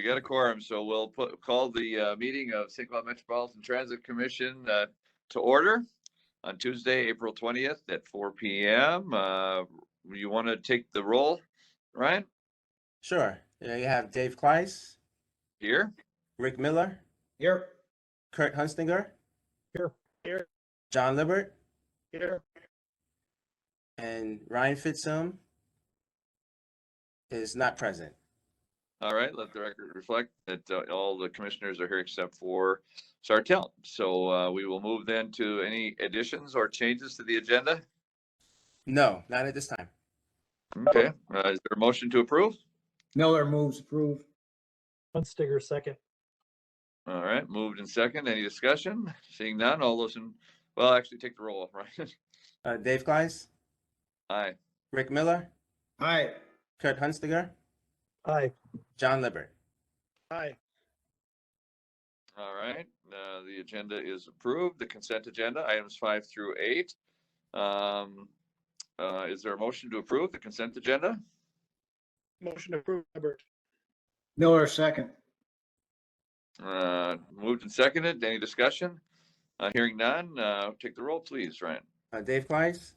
we got a quorum, so we'll call the meeting of St. Cloud Metropolitan Transit Commission to order on Tuesday, April 20th at 4 p.m. You want to take the roll, Ryan? Sure. You have Dave Kleiss, Here. Rick Miller, Here. Kurt Hunstinger, Here. John Libert, Here. and Ryan Fitzum is not present. All right, let the record reflect that all the commissioners are here except for Sartell. So we will move then to any additions or changes to the agenda. No, not at this time. Okay, is there a motion to approve? Miller moves approve. Hunstinger, second. All right, moved and second. Any discussion? Seeing none, all those in, well, actually take the roll, right? Dave Kleiss, Aye. Rick Miller, Aye. Kurt Hunstinger, Aye. John Libert. Aye. All right, the agenda is approved. The consent agenda, items 5 through 8. Is there a motion to approve the consent agenda? Motion approved, Libert. Miller second. Moved and seconded. Any discussion? Hearing none, take the roll, please, Ryan. Dave Kleiss,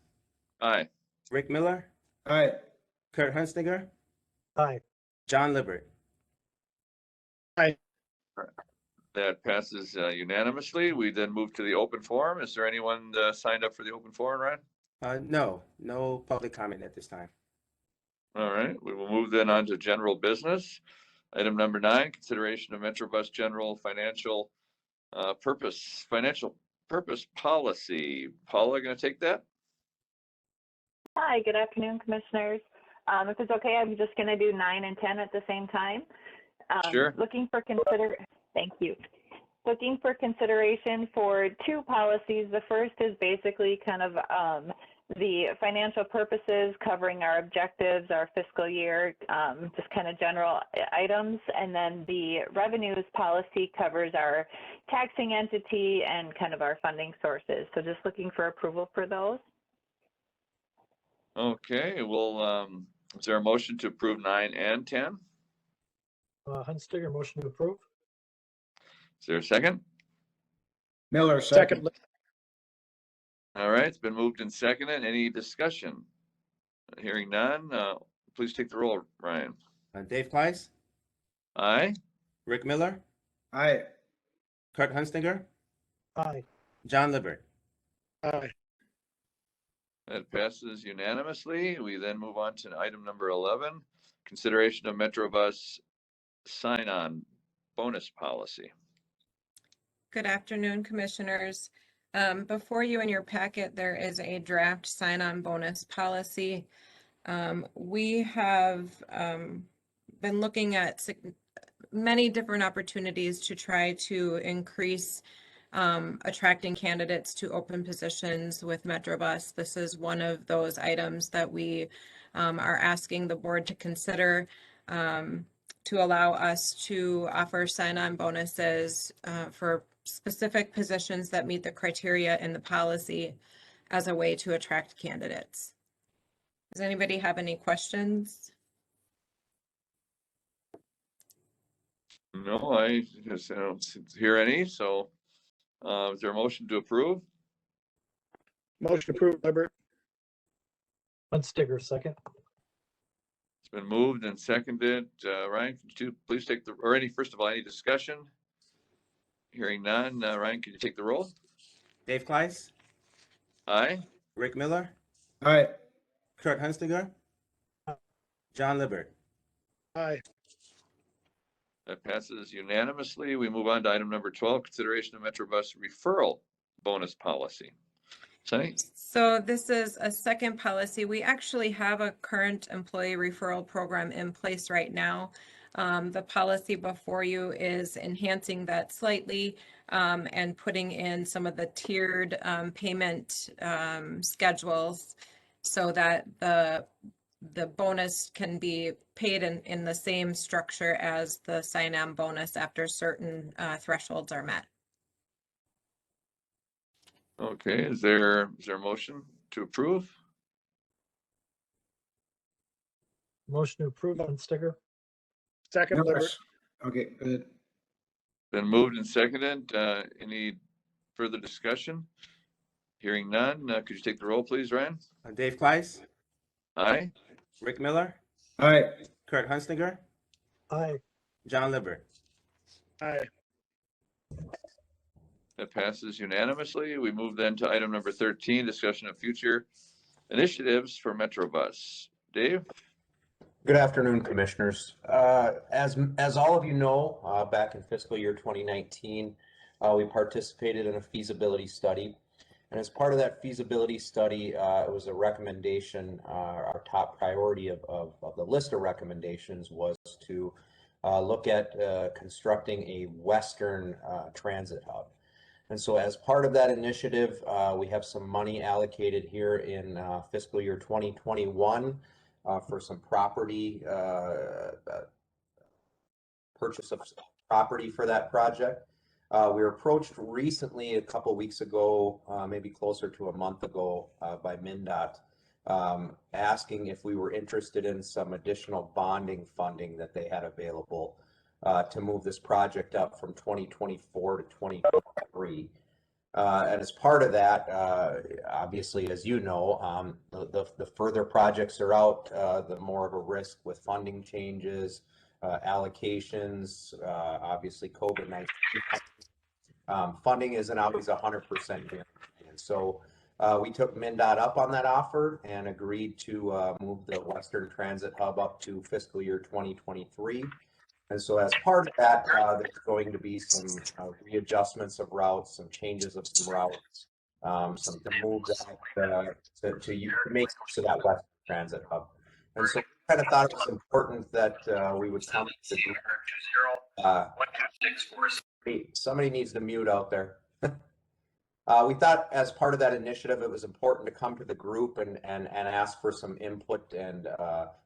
Aye. Rick Miller, Aye. Kurt Hunstinger, Aye. John Libert. That passes unanimously. We then move to the open forum. Is there anyone signed up for the open forum, Ryan? No public comment at this time. All right, we will move then on to general business. Item number 9, consideration of Metrobus general financial purpose policy. Paula, going to take that? Hi, good afternoon, commissioners. If it's okay, I'm just going to do 9 and 10 at the same time. Sure. Thank you. Looking for consideration for 2 policies. The first is basically kind of the financial purposes covering our objectives, our fiscal year, just kind of general items. And then the revenues policy covers our taxing entity and kind of our funding sources. So just looking for approval for those. Okay, well, is there a motion to approve 9 and 10? Hunstinger, motion to approve. Is there a second? Miller second. All right, it's been moved and seconded. Any discussion? Hearing none, please take the roll, Ryan. Dave Kleiss, Aye. Rick Miller, Aye. Kurt Hunstinger, Aye. John Libert. Aye. That passes unanimously. We then move on to item number 11, consideration of Metrobus sign-on bonus policy. Good afternoon, commissioners. Before you in your packet, there is a draft sign-on bonus policy. We have been looking at many different opportunities to try to increase attracting candidates to open positions with Metrobus. This is one of those items that we are asking the board to consider to allow us to offer sign-on bonuses for specific positions that meet the criteria in the policy as a way to attract candidates. Does anybody have any questions? No, I just don't hear any. So is there a motion to approve? Motion approved, Libert. Hunstinger, second. It's been moved and seconded. Ryan, could you please take the, or first of all, any discussion? Hearing none. Ryan, can you take the roll? Dave Kleiss, Aye. Rick Miller, Aye. Kurt Hunstinger, John Libert. Aye. That passes unanimously. We move on to item number 12, consideration of Metrobus referral bonus policy. Sunny? So this is a second policy. We actually have a current employee referral program in place right now. The policy before you is enhancing that slightly and putting in some of the tiered payment schedules so that the bonus can be paid in the same structure as the sign-on bonus after certain thresholds are met. Okay, is there a motion to approve? Motion to approve, Hunstinger. Second. Okay, good. Been moved and seconded. Any further discussion? Hearing none, could you take the roll, please, Ryan? Dave Kleis, Aye. Rick Miller, Aye. Kurt Hunstinger, Aye. John Lippert. Aye. That passes unanimously. We move then to item number 13, discussion of future initiatives for Metrobus. Dave? Good afternoon, Commissioners. As all of you know, back in fiscal year 2019, we participated in a feasibility study. And as part of that feasibility study, it was a recommendation, our top priority of the list of recommendations was to look at constructing a Western transit hub. And so as part of that initiative, we have some money allocated here in fiscal year 2021 for some property, purchase of property for that project. We were approached recently, a couple weeks ago, maybe closer to a month ago, by MnDOT, asking if we were interested in some additional bonding funding that they had available to move this project up from 2024 to 2023. And as part of that, obviously, as you know, the further projects are out, the more of a risk with funding changes, allocations, obviously COVID-19. Funding isn't always 100% guaranteed. And so we took MnDOT up on that offer and agreed to move the Western Transit Hub up to fiscal year 2023. And so as part of that, there's going to be some readjustments of routes, some changes of some routes, some to move that to make use of that Western Transit Hub. And so we kind of thought it was important that we would come to somebody needs to mute out there. We thought as part of that initiative, it was important to come to the group and ask for some input and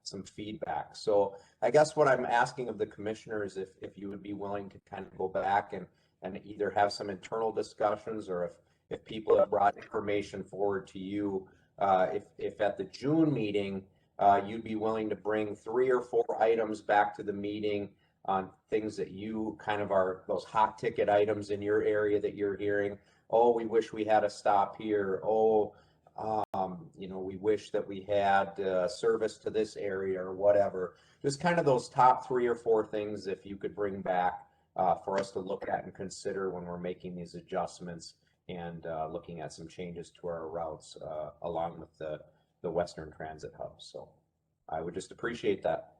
some feedback. So I guess what I'm asking of the commissioners, if you would be willing to kind of go back and either have some internal discussions, or if people have brought information forward to you, if at the June meeting, you'd be willing to bring 3 or 4 items back to the meeting on things that you kind of are those hot ticket items in your area that you're hearing. Oh, we wish we had a stop here. Oh, you know, we wish that we had service to this area or whatever. Just kind of those top 3 or 4 things, if you could bring back for us to look at and consider when we're making these adjustments and looking at some changes to our routes along with the Western Transit Hub. So I would just appreciate that.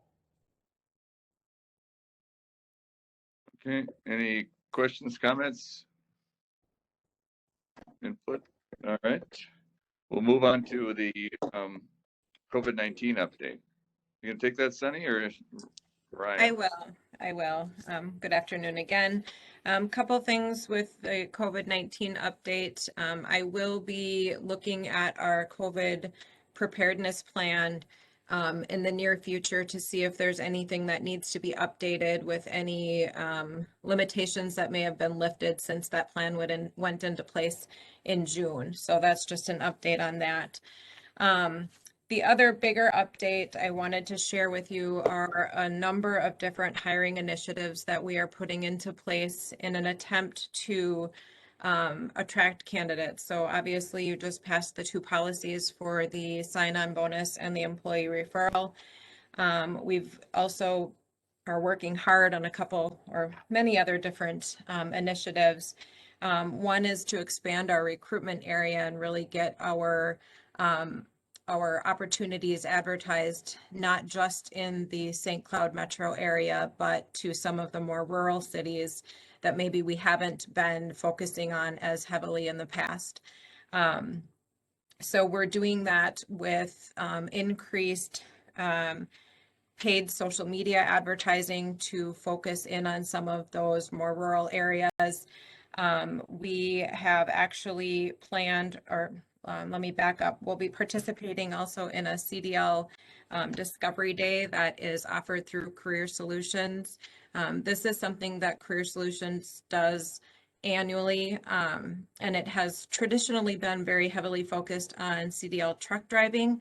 Okay, any questions, comments? Input? All right. We'll move on to the COVID-19 update. You gonna take that, Sunny, or Ryan? I will. Good afternoon again. Couple things with the COVID-19 update. I will be looking at our COVID preparedness plan in the near future to see if there's anything that needs to be updated with any limitations that may have been lifted since that plan went into place in June. So that's just an update on that. The other bigger update I wanted to share with you are a number of different hiring initiatives that we are putting into place in an attempt to attract candidates. So obviously you just passed the 2 policies for the sign-on bonus and the employee referral. We've also are working hard on a couple or many other different initiatives. One is to expand our recruitment area and really get our opportunities advertised, not just in the St. Cloud metro area, but to some of the more rural cities that maybe we haven't been focusing on as heavily in the past. So we're doing that with increased paid social media advertising to focus in on some of those more rural areas. We have actually planned, or let me back up. We'll be participating also in a CDL Discovery Day that is offered through Career Solutions. This is something that Career Solutions does annually, and it has traditionally been very heavily focused on CDL truck driving.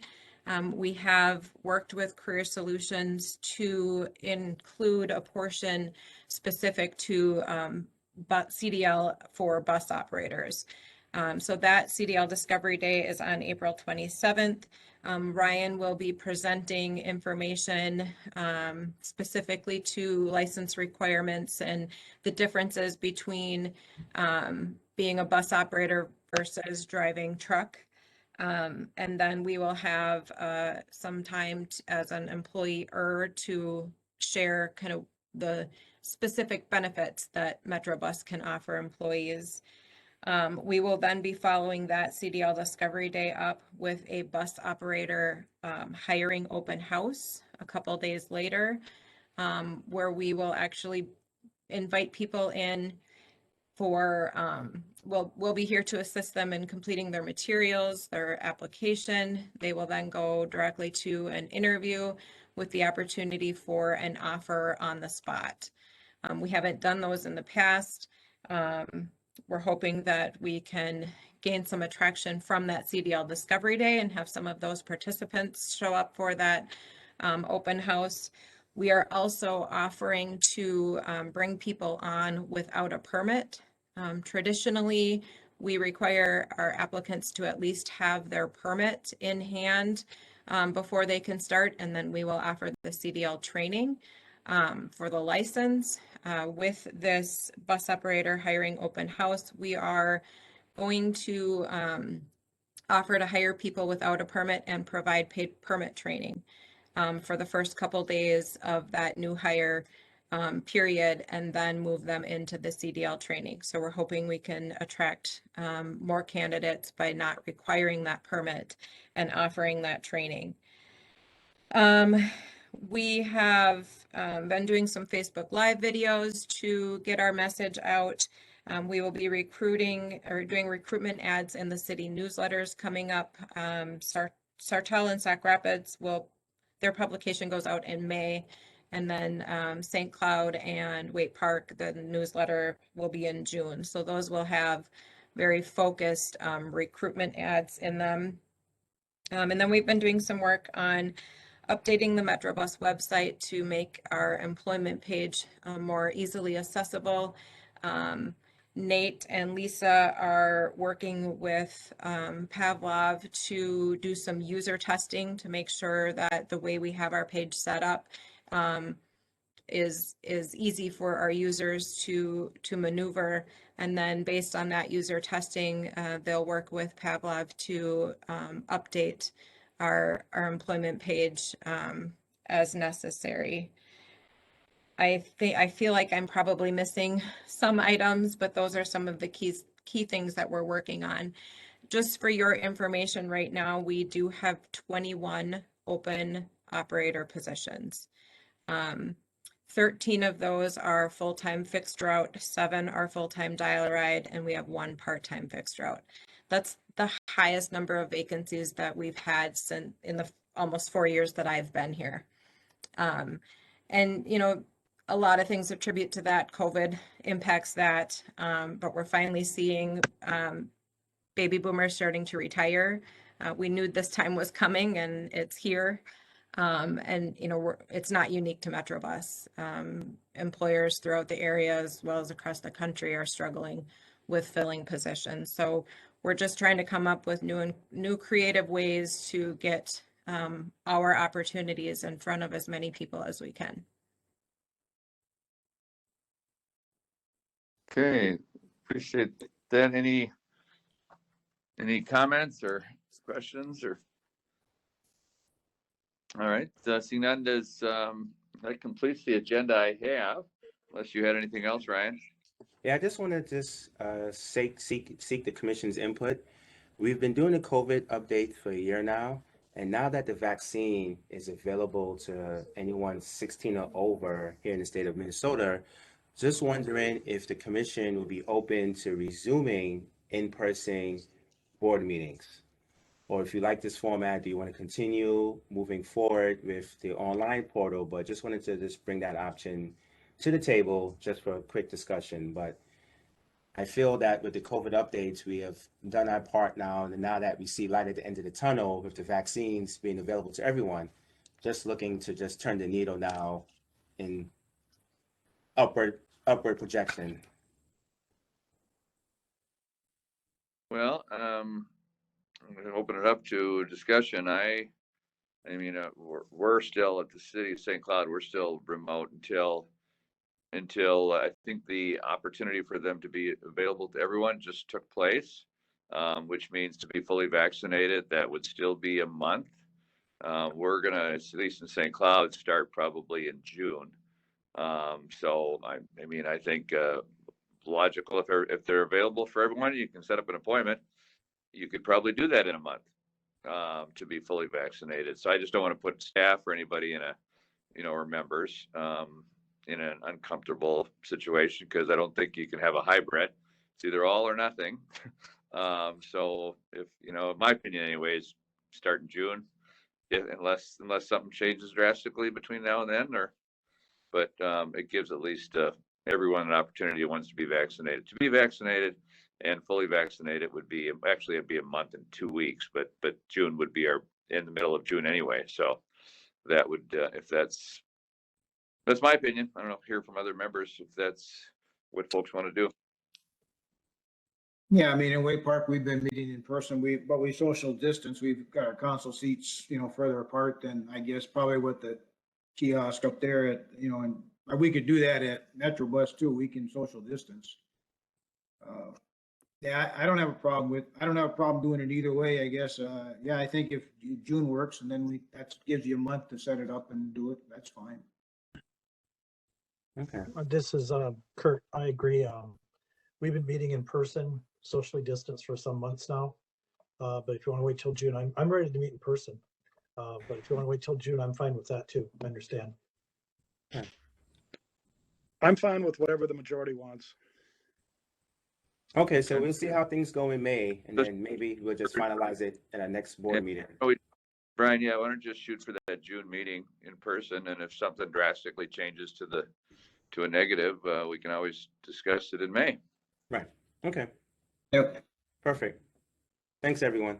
We have worked with Career Solutions to include a portion specific to CDL for bus operators. So that CDL Discovery Day is on April 27th. Ryan will be presenting information specifically to license requirements and the differences between being a bus operator versus driving truck. And then we will have some time as an employer to share kind of the specific benefits that Metrobus can offer employees. We will then be following that CDL Discovery Day up with a bus operator hiring open house a couple days later, where we will actually invite people in for, we'll be here to assist them in completing their materials, their application. They will then go directly to an interview with the opportunity for an offer on the spot. We haven't done those in the past. We're hoping that we can gain some attraction from that CDL Discovery Day and have some of those participants show up for that open house. We are also offering to bring people on without a permit. Traditionally, we require our applicants to at least have their permit in hand before they can start, and then we will offer the CDL training for the license. With this bus operator hiring open house, we are going to offer to hire people without a permit and provide paid permit training for the first couple days of that new hire period, and then move them into the CDL training. So we're hoping we can attract more candidates by not requiring that permit and offering that training. We have been doing some Facebook Live videos to get our message out. We will be recruiting or doing recruitment ads in the city newsletters coming up. Sartell and Sac Rapids their publication goes out in May, and then St. Cloud and Waite Park, the newsletter will be in June. So those will have very focused recruitment ads in them. And then we've been doing some work on updating the Metrobus website to make our employment page more easily accessible. Nate and Lisa are working with Pavlov to do some user testing to make sure that the way we have our page set up is easy for our users to maneuver. And then based on that user testing, they'll work with Pavlov to update our employment page as necessary. I feel like I'm probably missing some items, but those are some of the key things that we're working on. Just for your information, right now, we do have 21 open operator positions. 13 of those are full-time fixed route, 7 are full-time dial-a-ride, and we have 1 part-time fixed route. That's the highest number of vacancies that we've had since in the almost 4 years that I've been here. And, you know, a lot of things attribute to that. COVID impacts that, but we're finally seeing baby boomers starting to retire. We knew this time was coming, and it's here. And, you know, it's not unique to Metrobus. Employers throughout the area as well as across the country are struggling with filling positions. So we're just trying to come up with new creative ways to get our opportunities in front of as many people as we can. Okay, appreciate that. Any comments or questions or? All right, seeing none, that completes the agenda I have, unless you had anything else, Ryan? Yeah, I just want to seek the commission's input. We've been doing a COVID update for a year now, and now that the vaccine is available to anyone 16 or over here in the state of Minnesota, just wondering if the commission will be open to resuming in-person board meetings. Or if you like this format, do you want to continue moving forward with the online portal? But just wanted to just bring that option to the table just for a quick discussion. But I feel that with the COVID updates, we have done our part now, and now that we see light at the end of the tunnel with the vaccines being available to everyone, just looking to just turn the needle now in upward projection. Well, I'm gonna open it up to discussion. I mean, we're still at the city of St. Cloud, we're still remote until I think the opportunity for them to be available to everyone just took place, which means to be fully vaccinated, that would still be a month. We're gonna, at least in St. Cloud, start probably in June. So I mean, I think logical, if they're available for everyone, you can set up an appointment. You could probably do that in a month to be fully vaccinated. So I just don't want to put staff or anybody in or members in an uncomfortable situation, because I don't think you can have a hybrid. It's either all or nothing. So if, in my opinion anyways, start in June, unless something changes drastically between now and then, but it gives at least everyone an opportunity who wants to be vaccinated. To be vaccinated and fully vaccinated would be, actually it'd be a month and 2 weeks, but June would be in the middle of June anyway. So that would, if that's my opinion. I don't know, hear from other members if that's what folks want to do. Yeah, I mean, in Way Park, we've been meeting in person. But we social distance. We've got our council seats, further apart than I guess probably with the kiosk up there and we could do that at Metrobus too. We can social distance. Yeah, I don't have a problem doing it either way, I guess. Yeah, I think if June works, and then that gives you a month to set it up and do it, that's fine. Okay. This is Kurt. I agree. We've been meeting in person, socially distanced for some months now. But if you want to wait till June, I'm ready to meet in person. But if you want to wait till June, I'm fine with that too. I understand. Okay. I'm fine with whatever the majority wants. Okay, so we'll see how things go in May, and then maybe we'll just finalize it at our next board meeting. Brian, yeah, why don't you just shoot for that June meeting in person, and if something drastically changes to a negative, we can always discuss it in May. Right. Okay. Yep. Perfect. Thanks, everyone.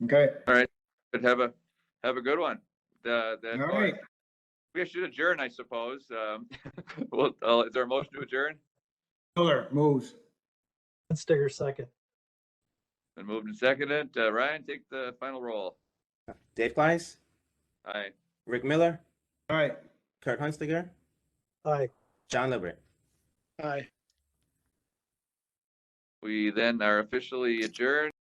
Okay. All right, but have a good one. All right. We should adjourn, I suppose. Well, is there a motion to adjourn? Miller moves. Stinger second. Been moved and seconded. Ryan, take the final roll. Dave Kleis, Aye. Rick Miller, All right. Kurt Hunstiger, Aye. John Libbert. Aye. We then are officially adjourned.